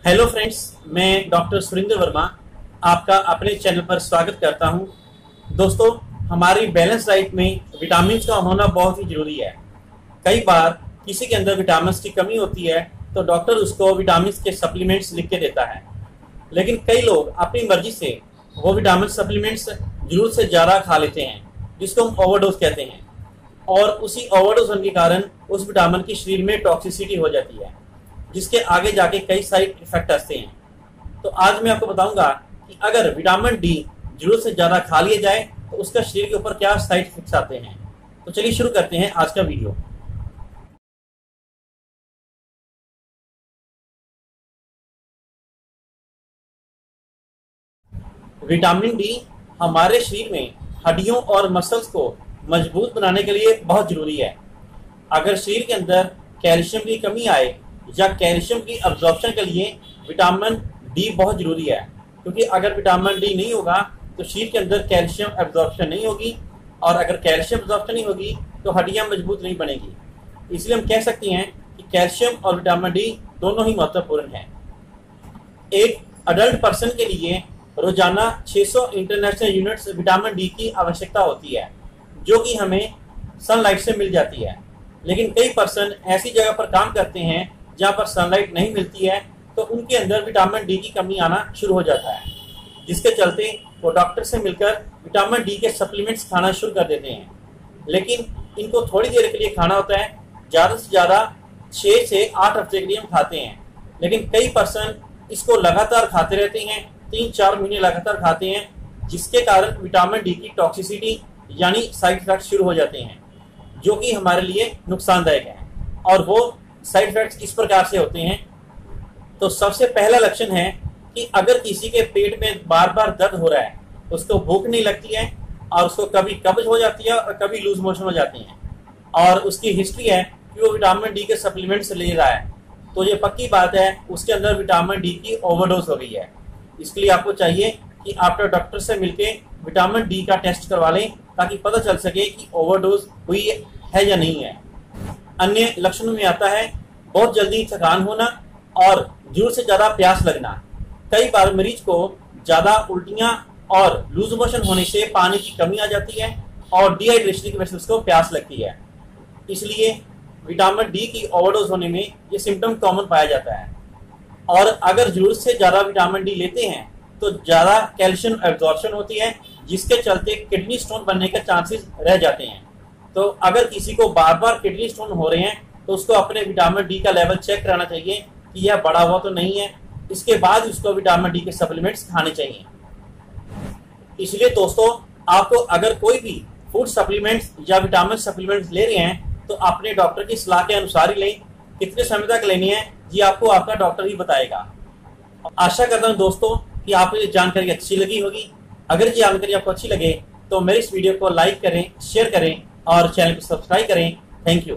Hello friends, मैं doctor Surendra Verma आपका अपने चैनल पर स्वागत करता हूं। दोस्तों, हमारी बैलेंस डाइट में विटामिन का होना बहुत ही जरूरी है। कई बार किसी के अंदर विटामिन की कमी होती है तो डॉक्टर उसको विटामिन के सप्लीमेंट्स लिख के देता है, लेकिन कई लोग अपनी मर्जी से वो विटामिन सप्लीमेंट्स जरूरत से ज़्यादा खा लेते हैं, जिसको हम ओवरडोज कहते हैं। और उसी ओवरडोज होने के कारण उस विटामिन की शरीर में टॉक्सिसिटी हो जाती है, जिसके आगे जाके कई साइड इफेक्ट आते हैं। तो आज मैं आपको बताऊंगा कि अगर विटामिन डी जरूरत से ज़्यादा खा लिया जाए तो उसका शरीर के ऊपर क्या साइड इफेक्ट्स आते हैं। तो चलिए शुरू करते हैं आज का वीडियो। विटामिन डी हमारे शरीर में हड्डियों और मसल्स को मजबूत बनाने के लिए बहुत जरूरी है। अगर शरीर के अंदर कैल्शियम की कमी आए या कैल्शियम की अब्जॉर्प्शन के लिए विटामिन डी बहुत जरूरी है, क्योंकि अगर विटामिन डी नहीं होगा तो शरीर के अंदर कैल्शियम एब्जॉर्प्शन नहीं होगी, और अगर कैल्शियम एब्जॉर्प्शन नहीं होगी तो हड्डियां मजबूत नहीं बनेगी। इसलिए हम कह सकते हैं कि कैल्शियम और विटामिन डी दोनों ही महत्वपूर्ण हैं। एक अडल्ट पर्सन के लिए रोजाना 600 इंटरनेशनल यूनिट्स विटामिन डी की आवश्यकता होती है, जो कि हमें सनलाइट से मिल जाती है। लेकिन कई पर्सन ऐसी जगह पर काम करते हैं जहाँ पर सनलाइट नहीं मिलती है, तो उनके अंदर विटामिन डी की कमी आना शुरू हो जाता है, जिसके चलते वो डॉक्टर से मिलकर विटामिन डी के सप्लीमेंट्स खाना शुरू कर देते हैं। लेकिन इनको थोड़ी देर के लिए खाना होता है, ज़्यादा से ज़्यादा 6 से 8 हफ्ते के लिए हम खाते हैं। लेकिन कई पर्सन इसको लगातार खाते रहते हैं, 3-4 महीने लगातार खाते हैं, जिसके कारण विटामिन डी की टॉक्सिसिटी यानी साइड इफेक्ट शुरू हो जाते हैं, जो कि हमारे लिए नुकसानदायक है। और वो साइड इफेक्ट्स इस प्रकार से होते हैं। तो सबसे पहला लक्षण है कि अगर किसी के पेट में बार बार दर्द हो रहा है, उसको भूख नहीं लगती है और उसको कभी कब्ज हो जाती है और कभी लूज मोशन हो जाती हैं, और उसकी हिस्ट्री है कि वो विटामिन डी के सप्लीमेंट्स ले रहा है, तो ये पक्की बात है उसके अंदर विटामिन डी की ओवरडोज हो गई है। इसके लिए आपको चाहिए कि आप डॉक्टर से मिलके विटामिन डी का टेस्ट करवा लें, ताकि पता चल सके कि ओवरडोज हुई है या नहीं है। अन्य लक्षणों में आता है बहुत जल्दी थकान होना और जरूरत से ज़्यादा प्यास लगना। कई बार मरीज को ज़्यादा उल्टियाँ और लूज मोशन होने से पानी की कमी आ जाती है और डिहाइड्रेशन की वजह से उसको प्यास लगती है। इसलिए विटामिन डी की ओवरडोज होने में ये सिम्टम कॉमन पाया जाता है। और अगर जरूरत से ज़्यादा विटामिन डी लेते हैं तो ज़्यादा कैल्शियम एब्जॉर्प्शन होती है, जिसके चलते किडनी स्टोन बनने के चांसेस रह जाते हैं। तो अगर किसी को बार बार किडनी स्टोन हो रहे हैं तो उसको अपने विटामिन डी का लेवल चेक कराना चाहिए कि यह बढ़ा हुआ तो नहीं है। इसके बाद उसको विटामिन डी के सप्लीमेंट्स खाने चाहिए। इसलिए दोस्तों, आपको अगर कोई भी फूड सप्लीमेंट्स या विटामिन सप्लीमेंट्स ले रहे हैं तो अपने डॉक्टर की सलाह के अनुसार ही लें। कितने समय तक लेनी है ये आपको आपका डॉक्टर ही बताएगा। आशा करता हूँ दोस्तों कि आपको ये जानकारी अच्छी लगी होगी। अगर ये जानकारी आपको अच्छी लगे तो मेरे इस वीडियो को लाइक करें, शेयर करें और चैनल को सब्सक्राइब करें। Thank you.